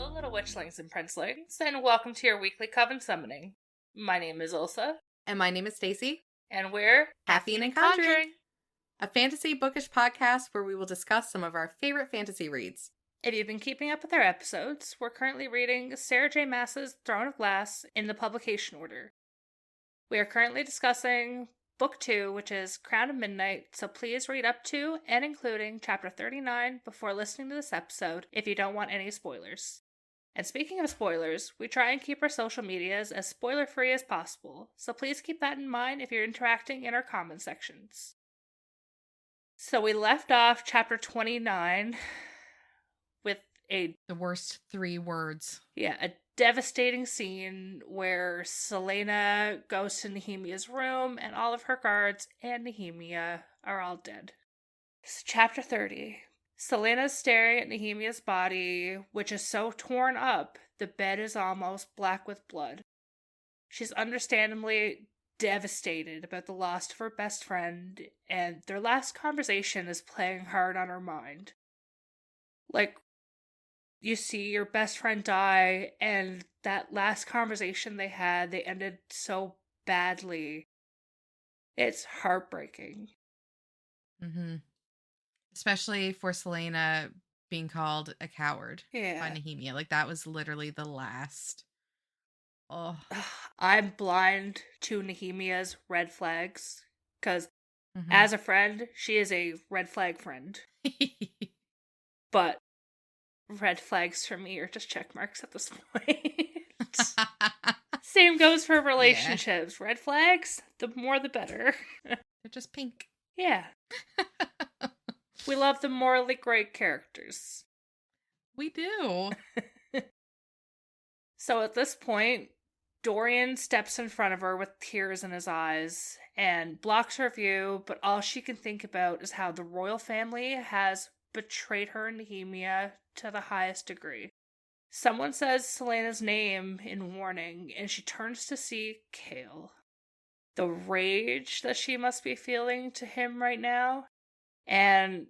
Hello, little witchlings and princelings, and welcome to your weekly coven summoning. My name is Ulsa, And my name is Stacy. and we're Caffeine and Conjuring, a fantasy bookish podcast where we will discuss some of our favorite fantasy reads. If you've been keeping up with our episodes, we're currently reading Sarah J. Maas's Throne of Glass in the publication order. We are currently discussing Book 2, which is Crown of Midnight, so please read up to and including Chapter 39 before listening to this episode if you don't want any spoilers. And speaking of spoilers, we try and keep our social medias as spoiler-free as possible, so please keep that in mind if you're interacting in our comment sections. So we left off Chapter 29 with The worst 3 words. a devastating scene where Selena goes to Nehemia's room and all of her guards and Nehemia are all dead. So Chapter 30. Selena's staring at Nehemia's body, which is so torn up, the bed is almost black with blood. She's understandably devastated about the loss of her best friend, and their last conversation is playing hard on her mind. Like, you see your best friend die, and that last conversation they had, they ended so badly. It's heartbreaking. Mm-hmm. Especially for Selena being called a coward by Yeah. Nehemia. Like, that was literally the last. Oh. I'm blind to Nehemia's red flags, because Mhm. as a friend, she is a red flag friend. But red flags for me are just check marks at this point. Same goes for relationships. Red flags, the more the better. They're just pink. Yeah. We love the morally great characters. We do. So at this point, Dorian steps in front of her with tears in his eyes and blocks her view, but all she can think about is how the royal family has betrayed her and Nehemia to the highest degree. Someone says Selena's name in warning, and she turns to see Kale. The rage that she must be feeling to him right now, and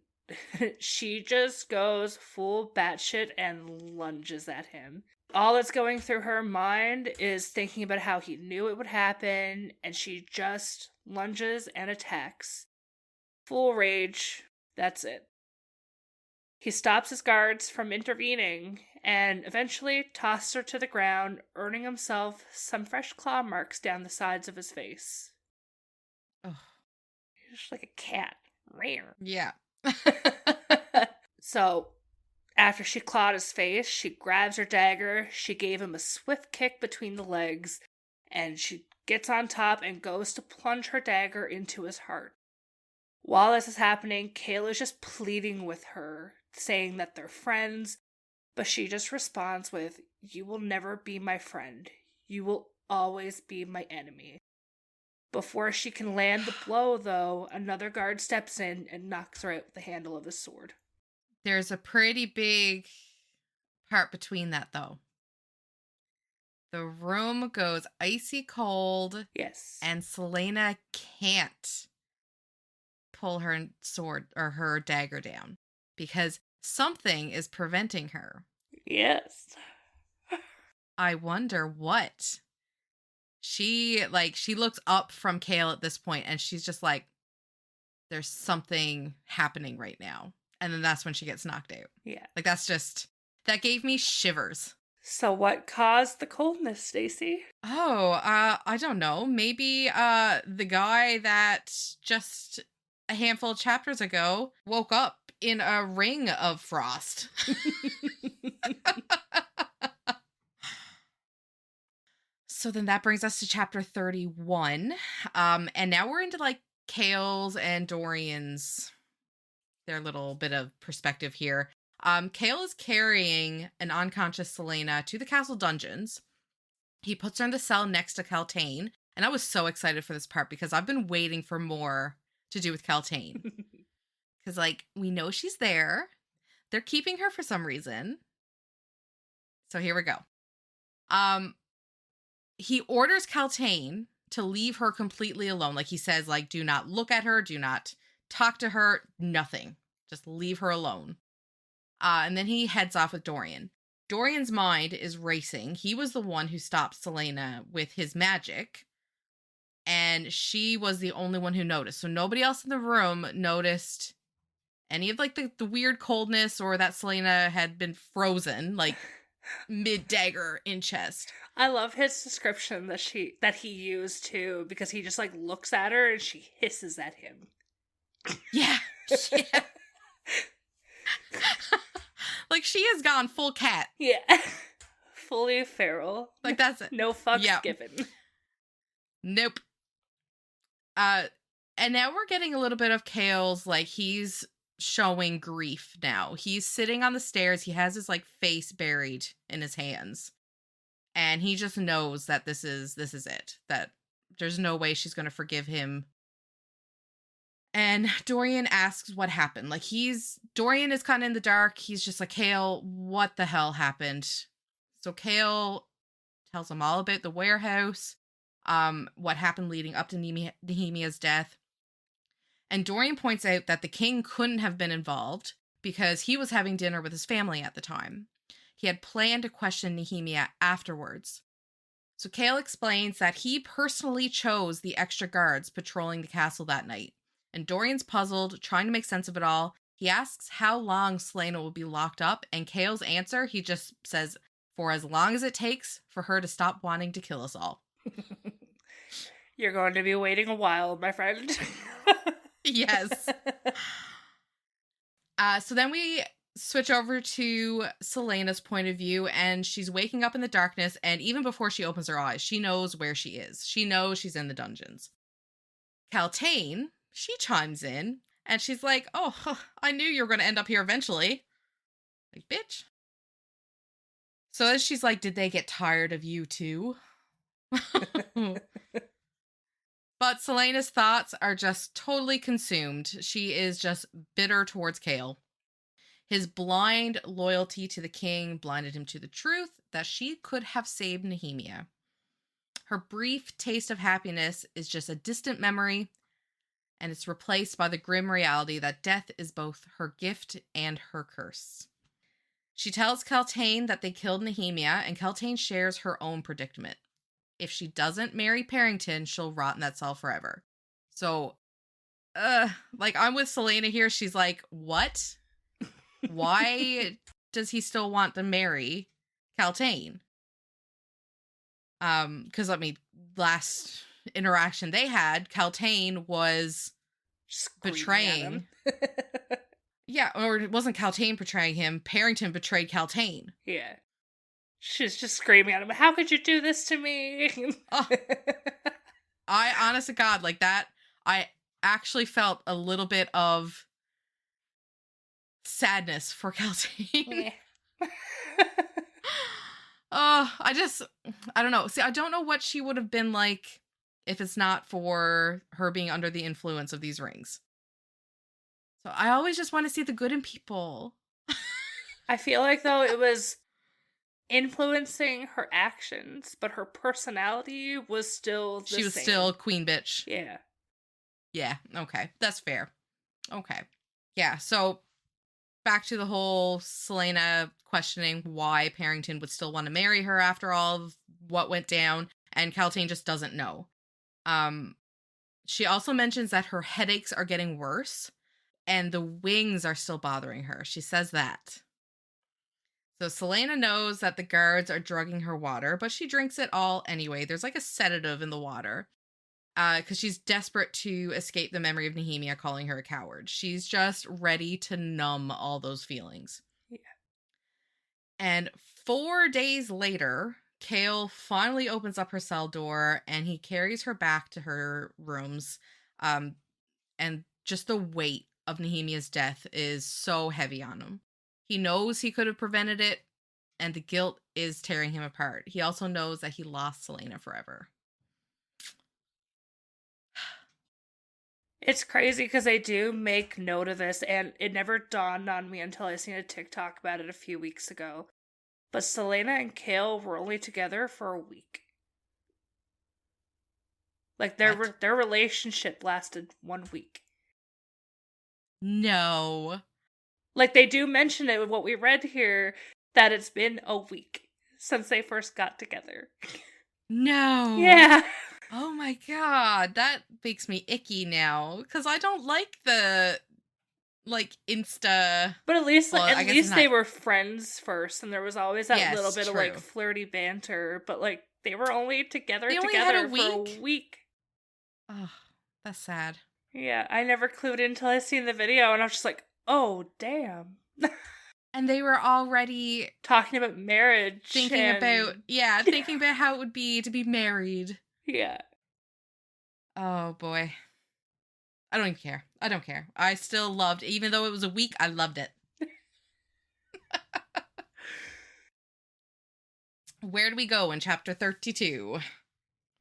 she just goes full batshit and lunges at him. All that's going through her mind is thinking about how he knew it would happen, and she just lunges and attacks. Full rage, that's it. He stops his guards from intervening, and eventually tosses her to the ground, earning himself some fresh claw marks down the sides of his face. Oh. He's just like a cat. Rare. Yeah. So, after she clawed his face, she grabs her dagger, she gave him a swift kick between the legs, and she gets on top and goes to plunge her dagger into his heart. While this is happening, Kayla's just pleading with her, saying that they're friends, but she just responds with, "You will never be my friend. You will always be my enemy." Before she can land the blow, though, another guard steps in and knocks her out with the handle of his sword. There's a pretty big part between that, though. The room goes icy cold. Yes. And Selena can't pull her sword or her dagger down because something is preventing her. Yes. I wonder what. She looks up from Kale at this point and she's just like, there's something happening right now. And then that's when she gets knocked out. Yeah. Like, that gave me shivers. So what caused the coldness, Stacy? Oh, I don't know. Maybe the guy that just a handful of chapters ago woke up in a ring of frost. So then that brings us to chapter 31. And now we're into like Kale's and Dorian's, their little bit of perspective here. Kale is carrying an unconscious Selena to the castle dungeons. He puts her in the cell next to Kaltain. And I was so excited for this part because I've been waiting for more to do with Kaltain. Because, like, we know she's there. They're keeping her for some reason. So here we go. He orders Kaltain to leave her completely alone. Like, he says, like, do not look at her. Do not talk to her. Nothing. Just leave her alone. And then he heads off with Dorian. Dorian's mind is racing. He was the one who stopped Selena with his magic, and she was the only one who noticed. So nobody else in the room noticed any of like the weird coldness or that Selena had been frozen, like mid-dagger in chest. I love his description that he used too, because he just like looks at her and she hisses at him. Yeah. Yeah. Like she has gone full cat. Yeah. Fully feral. Like that's it. No fucks given. Nope. And now we're getting a little bit of Kale's, like, he's showing grief now. He's sitting on the stairs. He has his like face buried in his hands. And he just knows that this is it. That there's no way she's going to forgive him. And Dorian asks what happened. Like Dorian is kind of in the dark. He's just like, Kale, what the hell happened? So Kale tells him all about the warehouse, what happened leading up to Nehemia's death. And Dorian points out that the king couldn't have been involved because he was having dinner with his family at the time. He had planned to question Nehemia afterwards. So Kale explains that he personally chose the extra guards patrolling the castle that night. And Dorian's puzzled, trying to make sense of it all. He asks how long Selena will be locked up, and Kale's answer, he just says, for as long as it takes for her to stop wanting to kill us all. You're going to be waiting a while, my friend. Yes. So then we switch over to Selena's point of view, and she's waking up in the darkness, and even before she opens her eyes, she knows where she is. She knows she's in the dungeons. Kaltain, she chimes in, and she's like, oh, I knew you were going to end up here eventually. Like, bitch. So as she's like, did they get tired of you too? But Selena's thoughts are just totally consumed. She is just bitter towards Kale. His blind loyalty to the king blinded him to the truth that she could have saved Nehemia. Her brief taste of happiness is just a distant memory, and it's replaced by the grim reality that death is both her gift and her curse. She tells Kaltain that they killed Nehemia, and Kaltain shares her own predicament. If she doesn't marry Parrington, she'll rot in that cell forever. So, like, I'm with Selena here. She's like, what? Why does he still want to marry Kaltain? Because, I mean, last interaction they had, Kaltain was betraying. Yeah, or it wasn't Kaltain betraying him. Parrington betrayed Kaltain. Yeah. She's just screaming at him, how could you do this to me? Oh. I, honest to God, like that, I actually felt a little bit of sadness for Kaltain. Yeah. I don't know. See, I don't know what she would have been like if it's not for her being under the influence of these rings. So I always just want to see the good in people. I feel like, though, it was influencing her actions, but her personality was still the same. She was still queen bitch. Yeah. Yeah, okay. That's fair. Okay. Yeah, so back to the whole Selena questioning why Parrington would still want to marry her after all of what went down, and Kaltain just doesn't know. She also mentions that her headaches are getting worse, and the wings are still bothering her. She says that. So Selena knows that the guards are drugging her water, but she drinks it all anyway. There's like a sedative in the water because she's desperate to escape the memory of Nehemia calling her a coward. She's just ready to numb all those feelings. Yeah. And 4 days later, Kale finally opens up her cell door and he carries her back to her rooms. And just the weight of Nehemia's death is so heavy on him. He knows he could have prevented it, and the guilt is tearing him apart. He also knows that he lost Selena forever. It's crazy because I do make note of this, and it never dawned on me until I seen a TikTok about it a few weeks ago. But Selena and Kale were only together for a week. Like, their relationship lasted 1 week. No. Like, they do mention it with what we read here. that it's been a week since they first got together. No. Yeah. Oh my god, that makes me icky now because I don't like the Insta. But at least Well, I guess it's they not. were friends first, and there was always that little Yes, bit of true. flirty banter. But they were only together They only had a for a week. Oh, that's sad. Yeah, I never clued in until I seen the video, and I was just like, oh damn. And they were already talking about marriage, thinking about how it would be to be married. Yeah. Oh boy. I don't even care. I don't care. I still loved, even though it was a week, I loved it. Where do we go in chapter 32?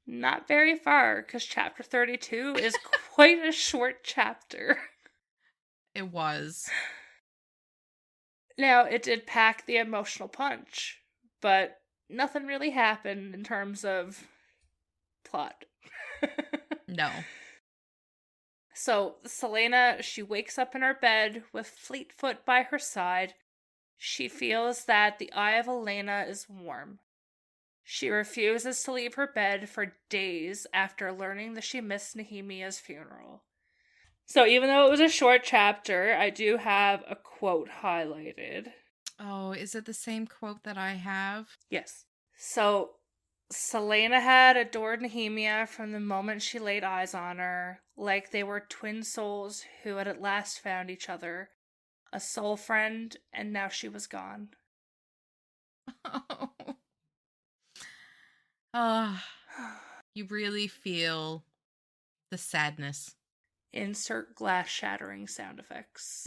Not very far, because chapter 32 is quite a short chapter. It was. Now, it did pack the emotional punch, but nothing really happened in terms of plot. No. So, Selena, she wakes up in her bed with Fleetfoot by her side. She feels that the eye of Elena is warm. She refuses to leave her bed for days after learning that she missed Nehemia's funeral. So even though it was a short chapter, I do have a quote highlighted. Oh, is it the same quote that I have? Yes. So, Selena had adored Nehemia from the moment she laid eyes on her, like they were twin souls who had at last found each other, a soul friend, and now she was gone. Oh. Oh, you really feel the sadness. Insert glass shattering sound effects.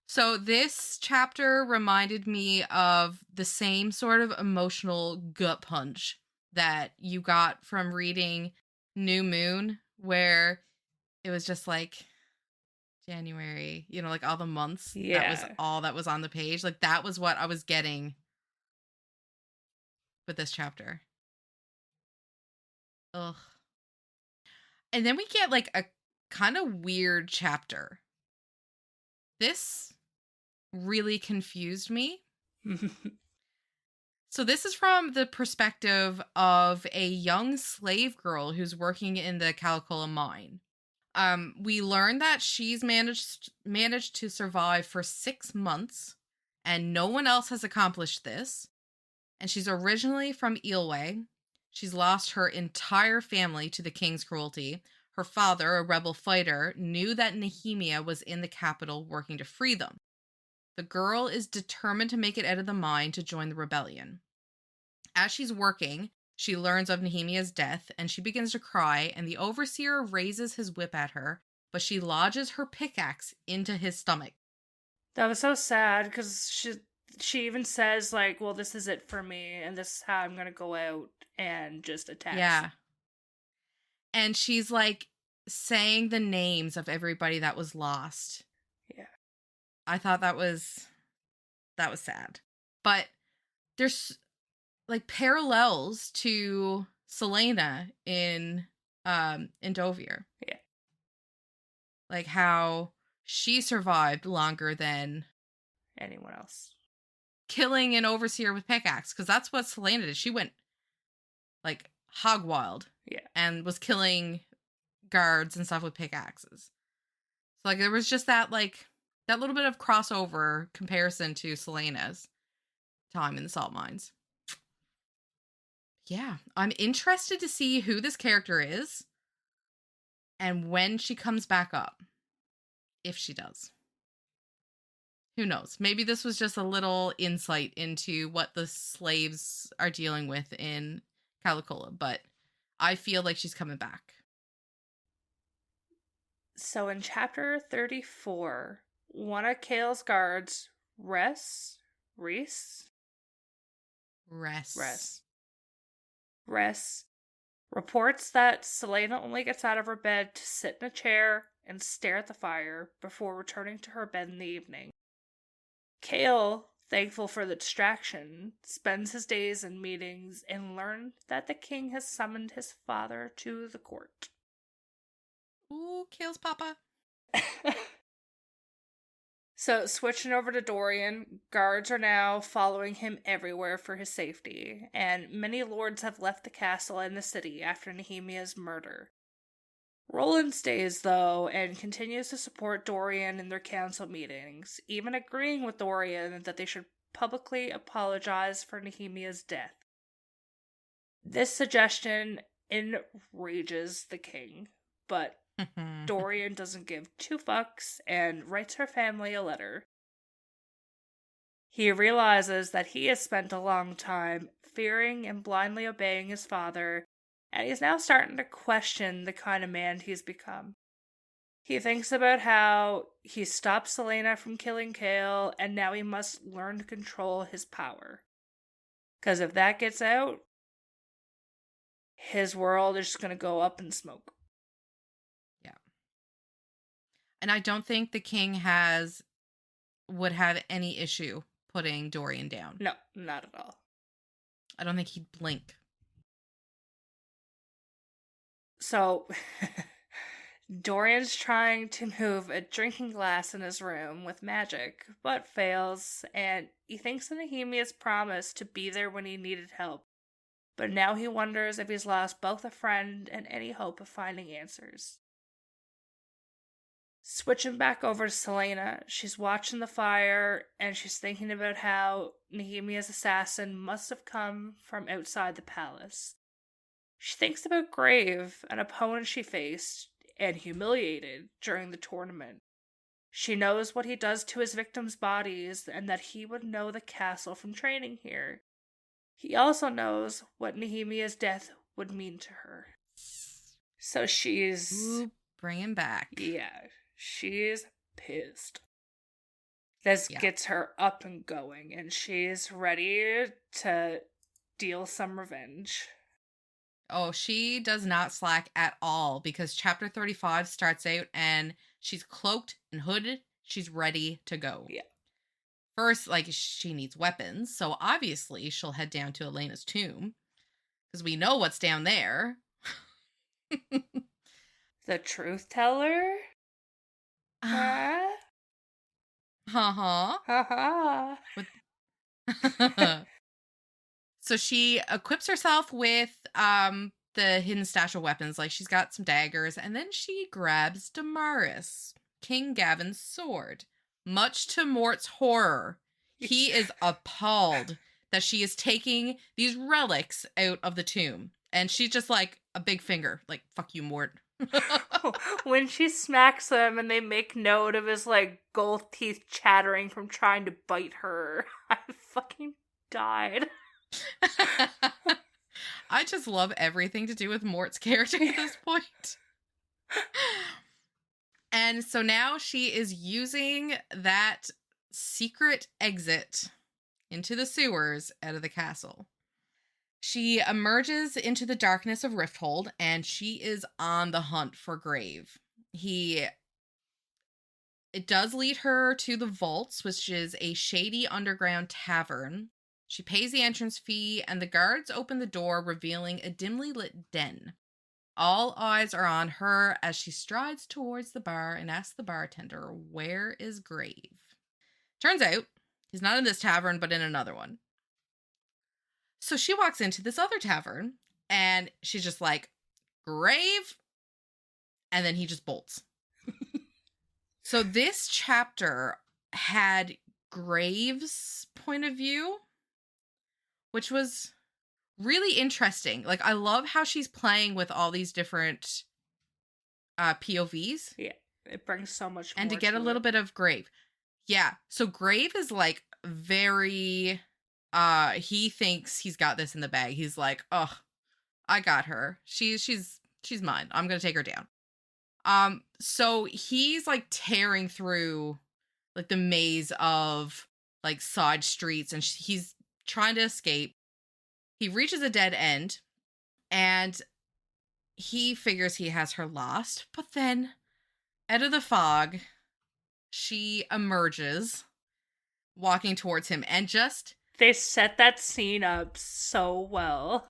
So this chapter reminded me of the same sort of emotional gut punch that you got from reading New Moon, where it was just January, all the months. Yeah. That was all that was on the page. That was what I was getting with this chapter. Ugh. And then we get a kind of weird chapter. This really confused me. So this is from the perspective of a young slave girl who's working in the Calicola mine. We learn that she's managed to survive for 6 months, and no one else has accomplished this. And she's originally from Ilwe. She's lost her entire family to the king's cruelty. Her father, a rebel fighter, knew that Nehemia was in the capital working to free them. The girl is determined to make it out of the mine to join the rebellion. As she's working, she learns of Nehemia's death, and she begins to cry, and the overseer raises his whip at her, but she lodges her pickaxe into his stomach. That was so sad, because she even says, well, this is it for me, and this is how I'm going to go out and just attack. Yeah. And she's saying the names of everybody that was lost. Yeah. I thought that was sad. But there's parallels to Selena in Dovier. Yeah. How she survived longer than anyone else. Killing an overseer with pickaxe, because that's what Selena did. She went hog wild. Yeah. And was killing guards and stuff with pickaxes. So there was just that little bit of crossover comparison to Selena's time in the salt mines. Yeah, I'm interested to see who this character is and when she comes back up. If she does. Who knows? Maybe this was just a little insight into what the slaves are dealing with in Calicola, but I feel like she's coming back. So in chapter 34, one of Kale's guards, Ress, reports that Selena only gets out of her bed to sit in a chair and stare at the fire before returning to her bed in the evening. Kale, thankful for the distraction, spends his days in meetings and learns that the king has summoned his father to the court. Ooh, Kale's papa. So, switching over to Dorian, guards are now following him everywhere for his safety, and many lords have left the castle and the city after Nehemia's murder. Roland stays, though, and continues to support Dorian in their council meetings, even agreeing with Dorian that they should publicly apologize for Nehemia's death. This suggestion enrages the king, but Dorian doesn't give two fucks and writes her family a letter. He realizes that he has spent a long time fearing and blindly obeying his father, and he's now starting to question the kind of man he's become. He thinks about how he stopped Selena from killing Kale, and now he must learn to control his power. Because if that gets out, his world is just going to go up in smoke. Yeah. And I don't think the king would have any issue putting Dorian down. No, not at all. I don't think he'd blink. So, Dorian's trying to move a drinking glass in his room with magic, but fails, and he thinks of Nehemia's promise to be there when he needed help. But now he wonders if he's lost both a friend and any hope of finding answers. Switching back over to Selena, she's watching the fire, and she's thinking about how Nehemia's assassin must have come from outside the palace. She thinks about Grave, an opponent she faced and humiliated during the tournament. She knows what he does to his victims' bodies and that he would know the castle from training here. He also knows what Nehemia's death would mean to her. So she's... Ooh, bring him back. Yeah, she's pissed. This gets her up and going, and she's ready to deal some revenge. Oh, she does not slack at all, because chapter 35 starts out and she's cloaked and hooded. She's ready to go. Yeah. First, she needs weapons, so obviously she'll head down to Elena's tomb, because we know what's down there. The truth teller? Huh? Uh-huh. Ha So she equips herself with the hidden stash of weapons. She's got some daggers, and then she grabs Damaris, King Gavin's sword. Much to Mort's horror, he is appalled that she is taking these relics out of the tomb. And she's just a big finger, fuck you, Mort. When she smacks him and they make note of his gold teeth chattering from trying to bite her, I fucking died. I just love everything to do with Mort's character at this point. And so now she is using that secret exit into the sewers out of the castle. She emerges into the darkness of Rifthold, and she is on the hunt for Grave. It does lead her to the vaults, which is a shady underground tavern. She pays the entrance fee, and the guards open the door, revealing a dimly lit den. All eyes are on her as she strides towards the bar and asks the bartender, "Where is Grave?" Turns out, he's not in this tavern, but in another one. So she walks into this other tavern, and she's just like, "Grave?" And then he just bolts. So this chapter had Grave's point of view, which was really interesting. I love how she's playing with all these different POVs. Yeah, it brings so much and more to get a little bit of Grave. Yeah, so Grave is very he thinks he's got this in the bag. He's like, "Oh, I got her. She's mine. I'm going to take her down." So he's tearing through the maze of side streets, and he's trying to escape. He reaches a dead end, and he figures he has her lost, but then out of the fog, she emerges, walking towards him, and they set that scene up so well.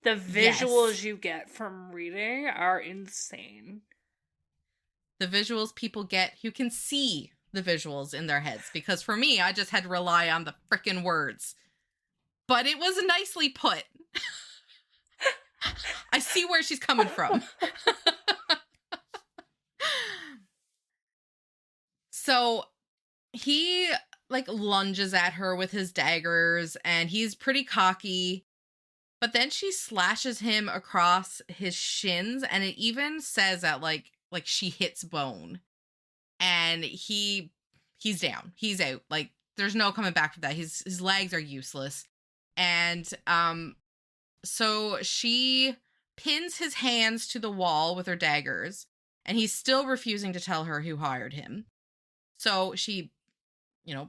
The visuals you get from reading are insane. The visuals people get who can see the visuals in their heads, because for me, I just had to rely on the frickin' words. But it was nicely put. I see where she's coming from. So he like lunges at her with his daggers, and he's pretty cocky. But then she slashes him across his shins, and it even says that like she hits bone. And he's down. He's out. Like there's no coming back from that. His legs are useless. And so she pins his hands to the wall with her daggers, and he's still refusing to tell her who hired him. So she,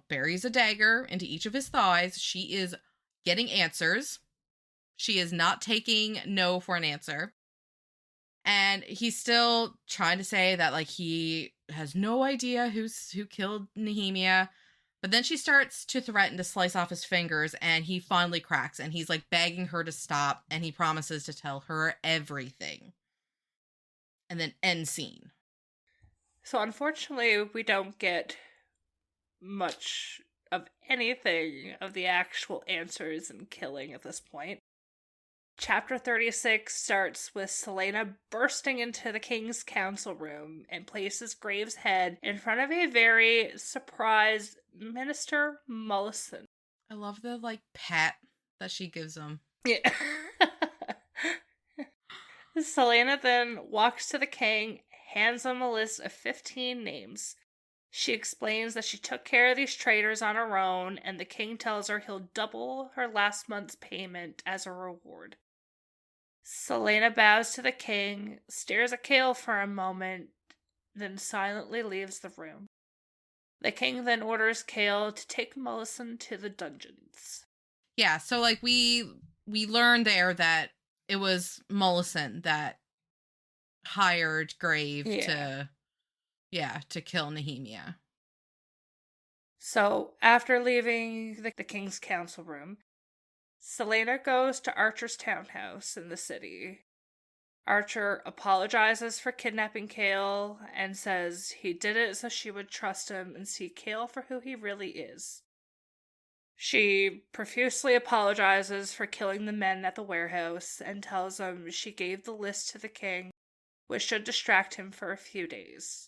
buries a dagger into each of his thighs. She is getting answers. She is not taking no for an answer. And he's still trying to say that, like, he has no idea who killed Nehemia. But then she starts to threaten to slice off his fingers, and he finally cracks, and he's, like, begging her to stop, and he promises to tell her everything. And then end scene. So unfortunately, we don't get much of anything of the actual answers and killing at this point. Chapter 36 starts with Celaena bursting into the king's council room and places Graves' head in front of a very surprised Minister Mullison. I love the, like, pat that she gives him. Yeah. Celaena then walks to the king, hands him a list of 15 names. She explains that she took care of these traitors on her own, and the king tells her he'll double her last month's payment as a reward. Celaena bows to the king, stares at Chaol for a moment, then silently leaves the room. The king then orders Chaol to take Mullison to the dungeons. Yeah, so, like, we learned there that it was Mullison that hired Grave to kill Nehemia. So, after leaving the king's council room, Celaena goes to Archer's townhouse in the city. Archer apologizes for kidnapping Chaol and says he did it so she would trust him and see Chaol for who he really is. She profusely apologizes for killing the men at the warehouse and tells him she gave the list to the king, which should distract him for a few days.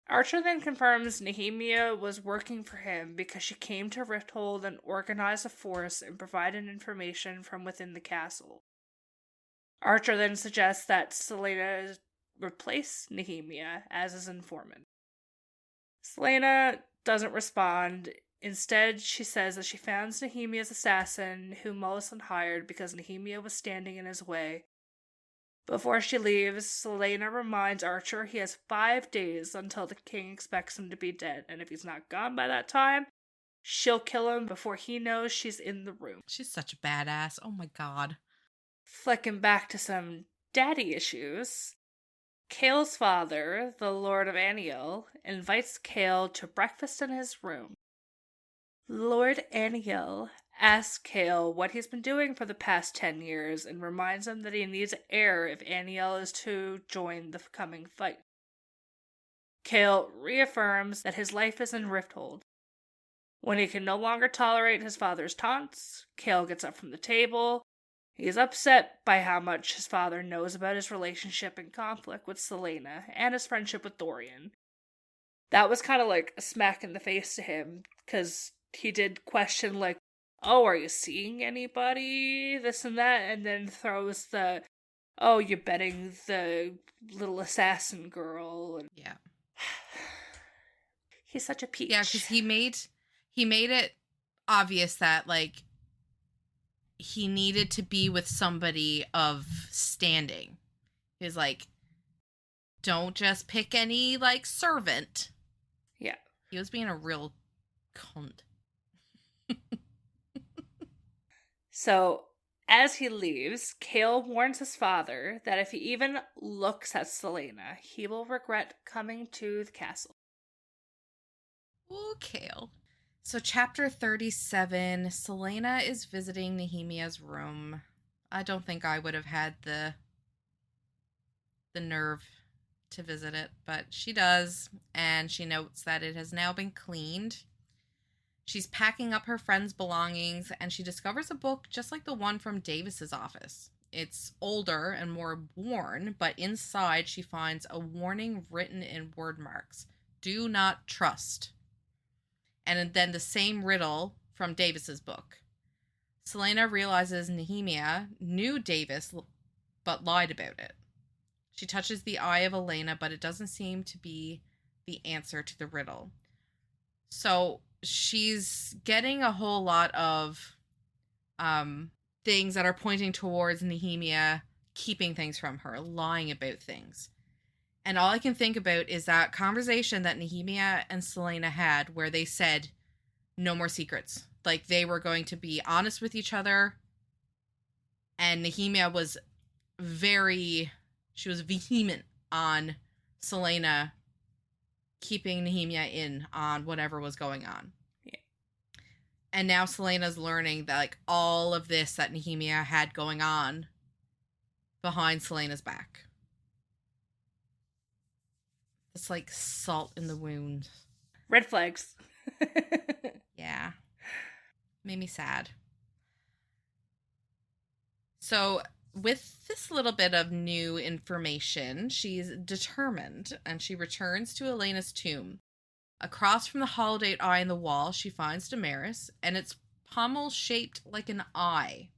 Archer then confirms Nehemia was working for him because she came to Rifthold and organized a force and provided information from within the castle. Archer then suggests that Celaena replace Nehemia as his informant. Celaena doesn't respond. Instead, she says that she found Nehemia's assassin, who Mullison hired because Nehemia was standing in his way. Before she leaves, Celaena reminds Archer he has 5 days until the king expects him to be dead, and if he's not gone by that time, she'll kill him before he knows she's in the room. She's such a badass. Oh my god. Flicking back to some daddy issues, Chaol's father, the Lord of Aniel, invites Chaol to breakfast in his room. Lord Aniel asks Chaol what he's been doing for the past 10 years and reminds him that he needs an heir if Aniel is to join the coming fight. Chaol reaffirms that his life is in Rifthold. When he can no longer tolerate his father's taunts, Chaol gets up from the table. He is upset by how much his father knows about his relationship and conflict with Celaena and his friendship with Dorian. That was kind of like a smack in the face to him, because he did question, like, oh, are you seeing anybody? This and that, and then throws the, oh, you're betting the little assassin girl. And yeah. He's such a peach. Yeah, because he made it obvious that, like, he needed to be with somebody of standing. He was like, don't just pick any, like, servant. Yeah. He was being a real cunt. So, as he leaves, Chaol warns his father that if he even looks at Celaena, he will regret coming to the castle. Ooh, Chaol. So, chapter 37, Celaena is visiting Nehemia's room. I don't think I would have had the nerve to visit it, but she does, and she notes that it has now been cleaned. She's packing up her friend's belongings, and she discovers a book just like the one from Davis's office. It's older and more worn, but inside she finds a warning written in word marks. Do not trust. And then the same riddle from Davis's book. Selena realizes Nehemia knew Davis but lied about it. She touches the eye of Elena, but it doesn't seem to be the answer to the riddle. So she's getting a whole lot of things that are pointing towards Nehemia keeping things from her, lying about things. And all I can think about is that conversation that Nehemia and Selena had where they said no more secrets. Like, they were going to be honest with each other. And Nehemia was she was vehement on Selena keeping Nehemia in on whatever was going on. Yeah. And now Selena's learning that, like, all of this that Nehemia had going on behind Selena's back. It's like salt in the wound. Red flags. Yeah. Made me sad. So, with this little bit of new information, she's determined, and she returns to Elena's tomb. Across from the hollowed eye in the wall, she finds Damaris, and it's pommel-shaped like an eye.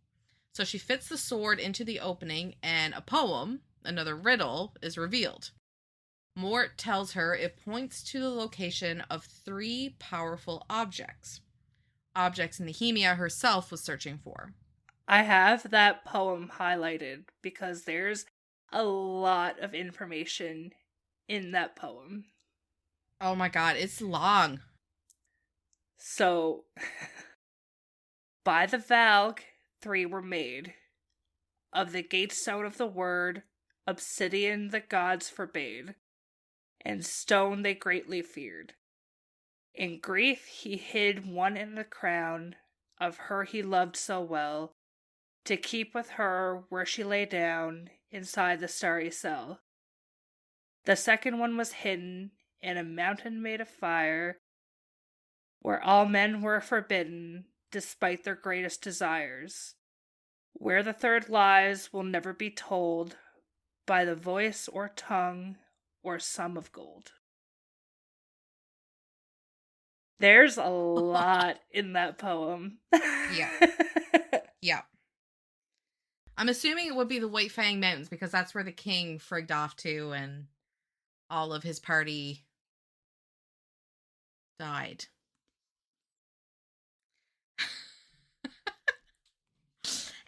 So she fits the sword into the opening, and a poem, another riddle, is revealed. Mort tells her it points to the location of 3 powerful objects. Objects Nehemia herself was searching for. I have that poem highlighted because there's a lot of information in that poem. Oh my god, it's long. So, by the Valg, 3 were made. Of the gatestone of the word, obsidian the gods forbade, and stone they greatly feared. In grief he hid one in the crown of her he loved so well, to keep with her where she lay down inside the starry cell. The second one was hidden in a mountain made of fire, where all men were forbidden despite their greatest desires. Where the third lies will never be told by the voice or tongue or sum of gold. There's a lot in that poem. Yeah. Yeah. I'm assuming it would be the White Fang Mountains because that's where the king frigged off to and all of his party died.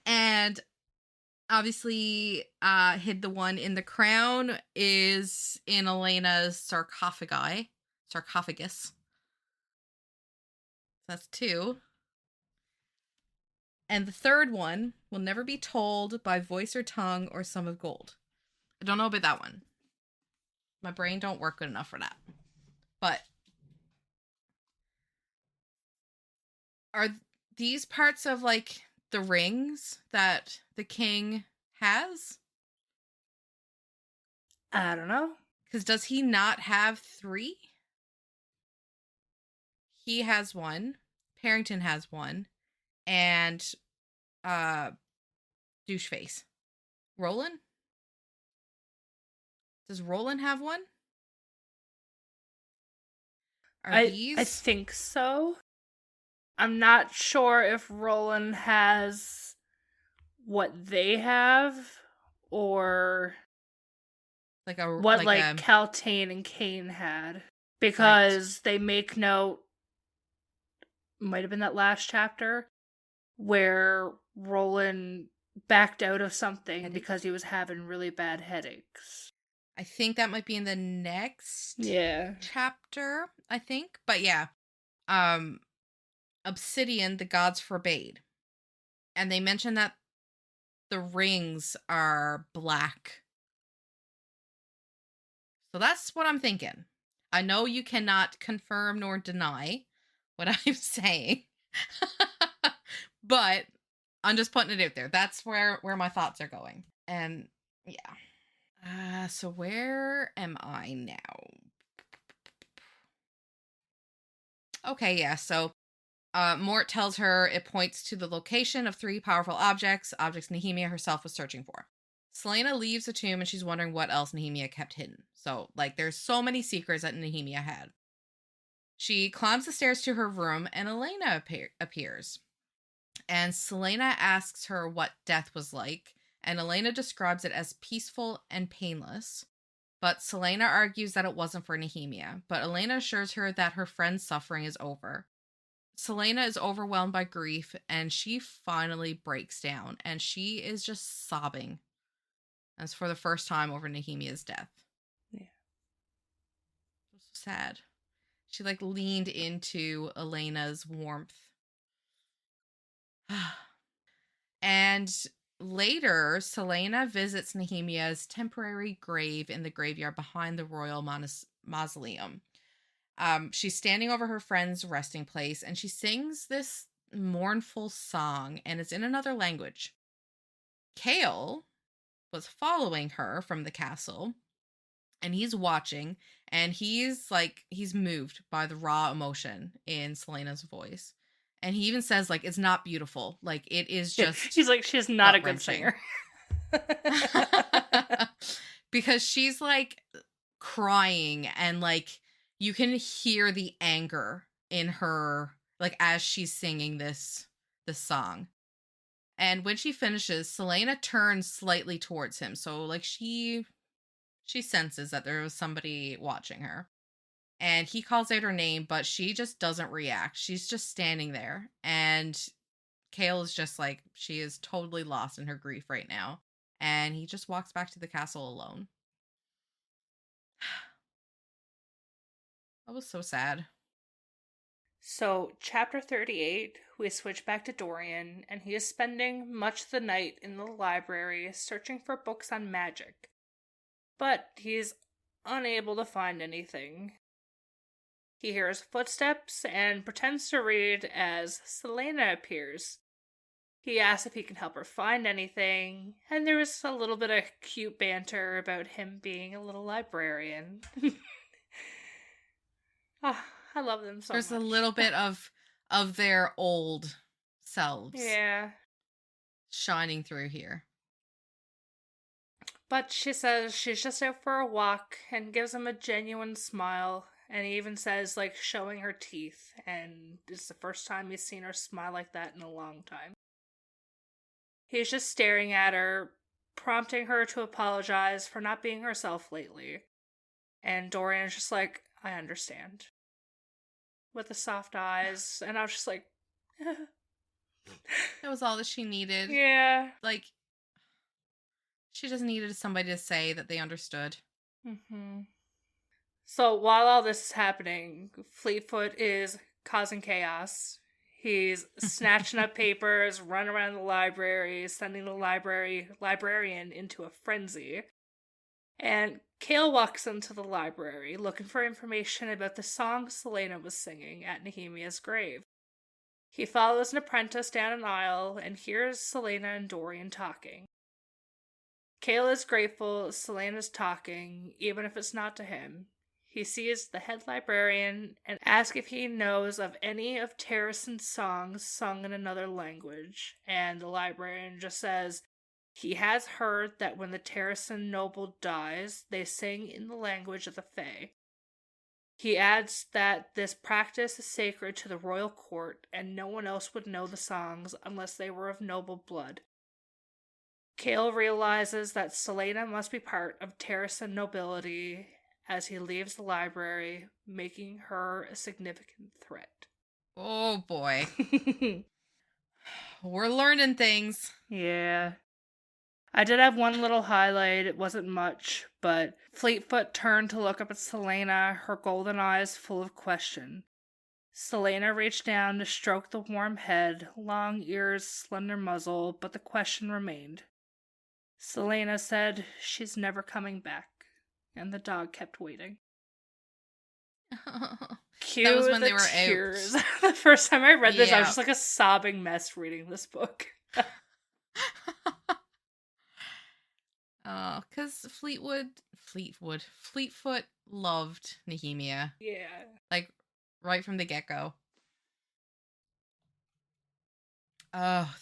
And obviously, hid the one in the crown is in Elena's sarcophagus. That's 2. And the third one will never be told by voice or tongue or sum of gold. I don't know about that one. My brain don't work good enough for that. But are these parts of, like, the rings that the king has? I don't know. Because does he not have 3? He has 1. Parrington has 1. And Doucheface. Roland? Does Roland have 1? I think so. I'm not sure if Roland has what they have or like a what like Caltaine and Kane had, because they make note, might have been that last chapter, where Roland backed out of something because he was having really bad headaches. I think that might be in the next chapter, I think. But yeah. Obsidian the gods forbade. And they mention that the rings are black. So that's what I'm thinking. I know you cannot confirm nor deny what I'm saying. But I'm just putting it out there. That's where my thoughts are going. And yeah. So where am I now? Okay, yeah. So Mort tells her it points to the location of 3 powerful objects Nehemia herself was searching for. Selena leaves the tomb and she's wondering what else Nehemia kept hidden. So, like, there's so many secrets that Nehemia had. She climbs the stairs to her room and Elena appears. And Selena asks her what death was like, and Elena describes it as peaceful and painless. But Selena argues that it wasn't for Nehemia, but Elena assures her that her friend's suffering is over. Selena is overwhelmed by grief and she finally breaks down and she is just sobbing. As for the first time over Nehemia's death. Yeah. It was so sad. She like leaned into Elena's warmth. And later, Selena visits Nehemia's temporary grave in the graveyard behind the royal mausoleum. She's standing over her friend's resting place and she sings this mournful song and it's in another language. Kale was following her from the castle and he's watching and he's moved by the raw emotion in Selena's voice. And he even says like it's not beautiful. Like it is just he's like she's not a good singer. Because she's like crying and like you can hear the anger in her like as she's singing this song. And when she finishes, Selena turns slightly towards him. So like she senses that there was somebody watching her. And he calls out her name, but she just doesn't react. She's just standing there. And Kale is just like, she is totally lost in her grief right now. And he just walks back to the castle alone. That was so sad. So, chapter 38, we switch back to Dorian, and he is spending much of the night in the library searching for books on magic. But he's unable to find anything. He hears footsteps and pretends to read as Selena appears. He asks if he can help her find anything, and there is a little bit of cute banter about him being a little librarian. I love them so There's much. a little bit of their old selves. Yeah. Shining through here. But she says she's just out for a walk and gives him a genuine smile. And he even says, like, showing her teeth. And it's the first time he's seen her smile like that in a long time. He's just staring at her, prompting her to apologize for not being herself lately. And Dorian's just like, I understand. With the soft eyes. And I was just like, that was all that she needed. Yeah. Like, she just needed somebody to say that they understood. Mm-hmm. So while all this is happening, Fleetfoot is causing chaos. He's snatching up papers, running around the library, sending the librarian into a frenzy. And Kale walks into the library looking for information about the song Selena was singing at Nehemia's grave. He follows an apprentice down an aisle and hears Selena and Dorian talking. Kale is grateful Selena's talking, even if it's not to him. He sees the head librarian and asks if he knows of any of Terrason's songs sung in another language, and the librarian just says he has heard that when the Terrason noble dies, they sing in the language of the Fae. He adds that this practice is sacred to the royal court, and no one else would know the songs unless they were of noble blood. Kale realizes that Selena must be part of Terrason nobility as he leaves the library, making her a significant threat. Oh boy. We're learning things. Yeah. I did have one little highlight. It wasn't much, but Fleetfoot turned to look up at Selena, her golden eyes full of question. Selena reached down to stroke the warm head, long ears, slender muzzle, but the question remained. Selena said she's never coming back, and the dog kept waiting. Cue that was when the they were tears. out. The first time I read this, I was just like a sobbing mess reading this book. Because Fleetfoot loved Nehemia. Yeah. Like, right from the get-go.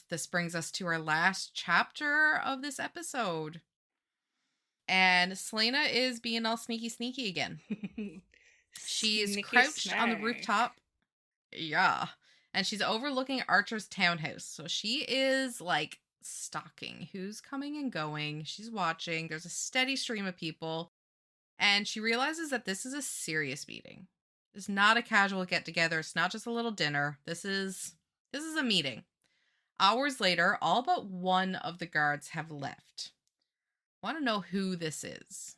This brings us to our last chapter of this episode. And Selena is being all sneaky again. She's Sneaky crouched on the snack. rooftop. Yeah. And she's overlooking Archer's townhouse. So she is like stalking who's coming and going. She's watching. There's a steady stream of people. And she realizes that this is a serious meeting. It's not a casual get together. It's not just a little dinner. This is a meeting. Hours later, all but one of the guards have left. Want to know who this is?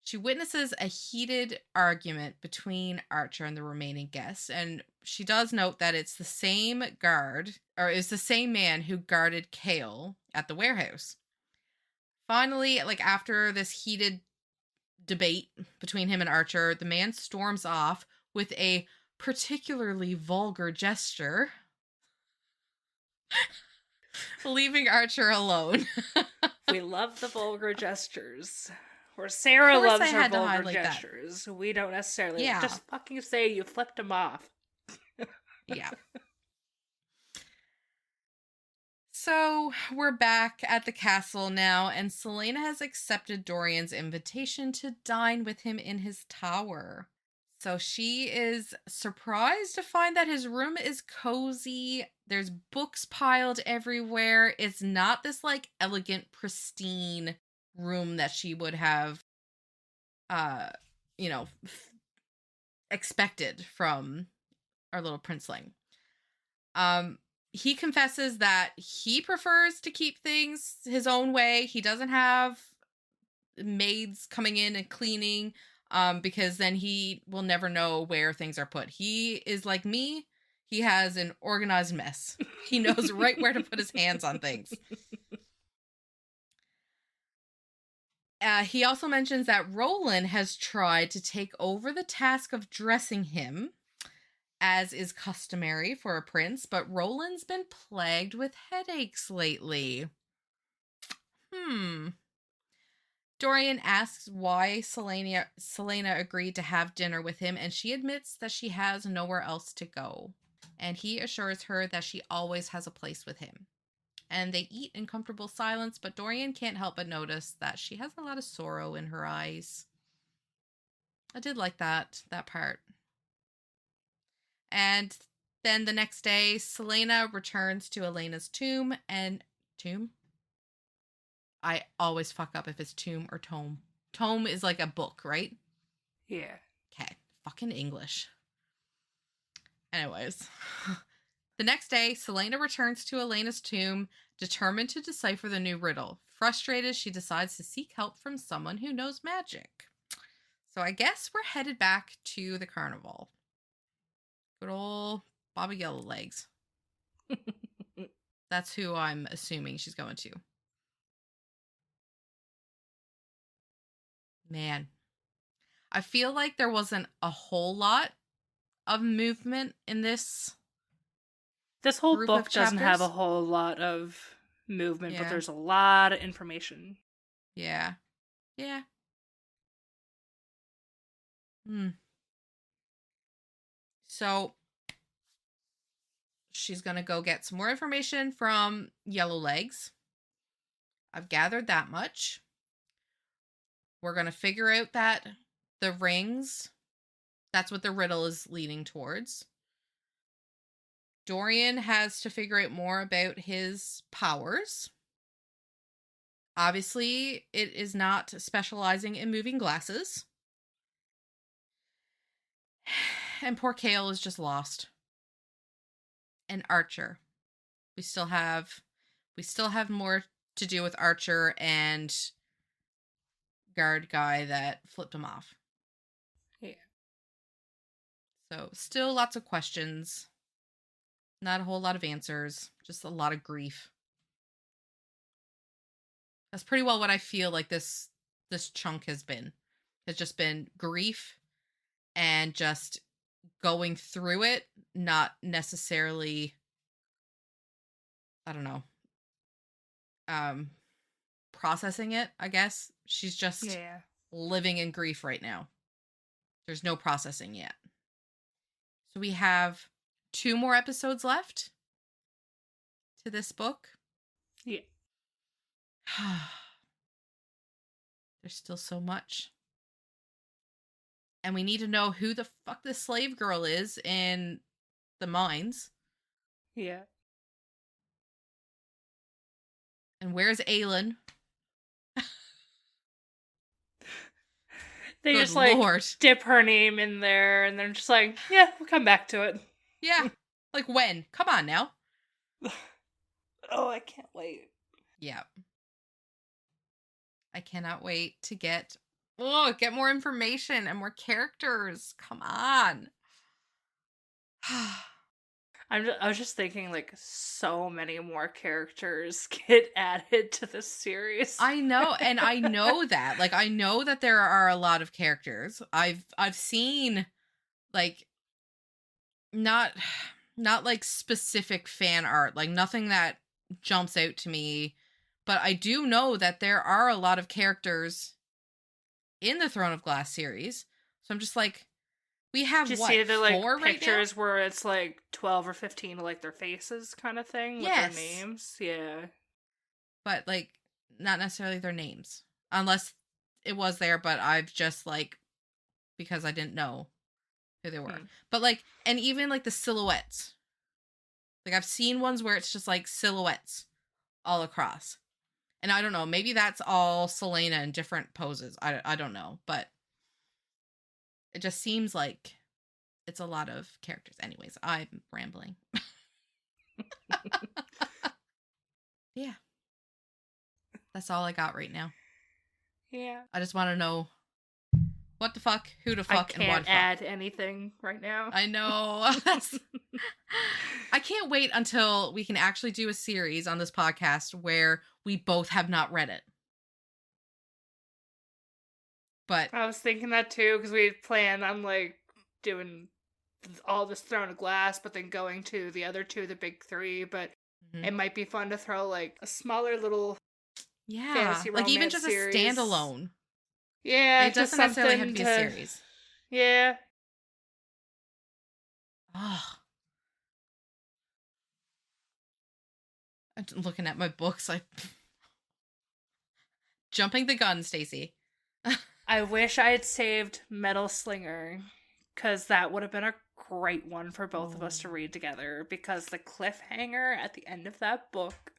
She witnesses a heated argument between Archer and the remaining guests, and she does note that it's the same guard, or it's the same man who guarded Kale at the warehouse. Finally, like after this heated debate between him and Archer, the man storms off with a particularly vulgar gesture, leaving Archer alone. We love the vulgar gestures. Or Sarah loves her vulgar gestures. That. We don't necessarily just fucking say you flipped him off. Yeah. So we're back at the castle now, and Selena has accepted Dorian's invitation to dine with him in his tower. So she is surprised to find that his room is cozy. There's books piled everywhere. It's not this like elegant, pristine room that she would have, expected from our little princeling. He confesses that he prefers to keep things his own way. He doesn't have maids coming in and cleaning, because then he will never know where things are put. He is like me. He has an organized mess. He knows right where to put his hands on things. He also mentions that Roland has tried to take over the task of dressing him, as is customary for a prince, but Roland's been plagued with headaches lately. Dorian asks why Selena agreed to have dinner with him, and she admits that she has nowhere else to go. And he assures her that she always has a place with him. And they eat in comfortable silence, but Dorian can't help but notice that she has a lot of sorrow in her eyes. I did like that part. And then the next day, Selena returns to Elena's tomb. I always fuck up if it's tomb or tome. Tome is like a book, right? Yeah. Okay. Fucking English. Anyways. The next day, Selena returns to Elena's tomb, determined to decipher the new riddle. Frustrated, she decides to seek help from someone who knows magic. So I guess we're headed back to the carnival. Good old Bobby Yellowlegs. That's who I'm assuming she's going to. Man. I feel like there wasn't a whole lot of movement in this. This whole book doesn't have a whole lot of movement, but there's a lot of information. Yeah. Yeah. So she's going to go get some more information from Yellowlegs. I've gathered that much. We're going to figure out that the rings, that's what the riddle is leading towards. Dorian has to figure out more about his powers. Obviously, it is not specializing in moving glasses. And poor Kale is just lost. And Archer. We still have more to do with Archer and guard guy that flipped him off. Yeah. So still lots of questions. Not a whole lot of answers. Just a lot of grief. That's pretty well what I feel like this chunk has been. It's just been grief and just going through it, not necessarily, I don't know, processing it, I guess. She's just Yeah. living in grief right now. There's no processing yet. So we have 2 more episodes left to this book. Yeah. There's still so much. And we need to know who the fuck this slave girl is in the mines. Yeah. And where's Aelin? They Good just like Lord. dip her name in there and they're just like, yeah, we'll come back to it. Yeah. Like when? Come on now. Oh, I can't wait. Yeah. I cannot wait to get more information and more characters. Come on. I was just thinking, like, so many more characters get added to this series. I know, and I know that. Like, I know that there are a lot of characters. I've seen, like, not like specific fan art, like nothing that jumps out to me, but I do know that there are a lot of characters in the Throne of Glass series. So I'm just like, we have Did you what, see the like 4 right pictures where it's like 12 or 15 like their faces kind of thing with Yes. their names? Yeah. But like not necessarily their names, unless it was there, but I've just like, because I didn't know who they were. But like, and even like the silhouettes, like I've seen ones where it's just like silhouettes all across, and I don't know, maybe that's all Selena in different poses. I don't know, but it just seems like it's a lot of characters. Anyways, I'm rambling. Yeah. That's all I got right now. Yeah. I just want to know what the fuck, who the fuck, I and what can't the fuck. add anything right now. I know. I can't wait until we can actually do a series on this podcast where we both have not read it. But I was thinking that too, because we had planned on like doing all this Throne of Glass, but then going to the other 2, the big 3. But it might be fun to throw like a smaller little fantasy like even romance just series. a standalone. Yeah, It doesn't necessarily have to be a something series. Yeah. Oh. I'm looking at my books. Jumping the gun, Stacey. I wish I had saved Metal Slinger, because that would have been a great one for both of us to read together, because the cliffhanger at the end of that book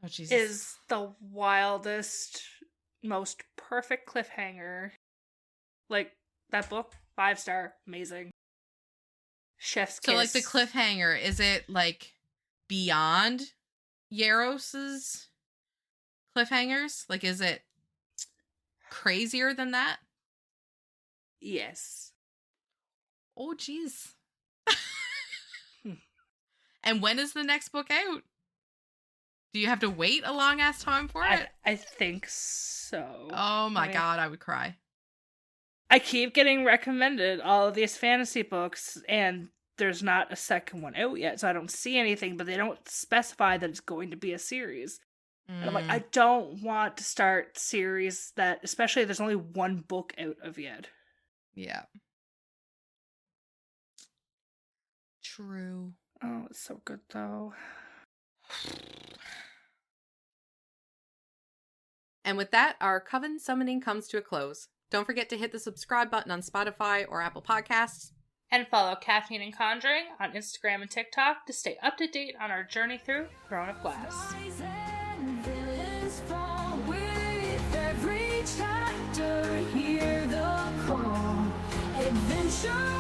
is the wildest, most perfect cliffhanger. Like, that book, 5-star, amazing. Chef's kiss. So, like, the cliffhanger, is it, like, beyond Yaros's cliffhangers? Like, is it crazier than that? Yes. Oh, jeez. And when is the next book out? Do you have to wait a long ass time for it? I think so. Oh my god, I would cry. I keep getting recommended all of these fantasy books, and there's not a second one out yet, so I don't see anything, but they don't specify that it's going to be a series. And I'm like, I don't want to start series that, especially if there's only one book out of yet. Yeah. True. Oh, it's so good, though. And with that, our Coven summoning comes to a close. Don't forget to hit the subscribe button on Spotify or Apple Podcasts. And follow Caffeine and Conjuring on Instagram and TikTok to stay up to date on our journey through Throne of Glass. Hear the call, adventure.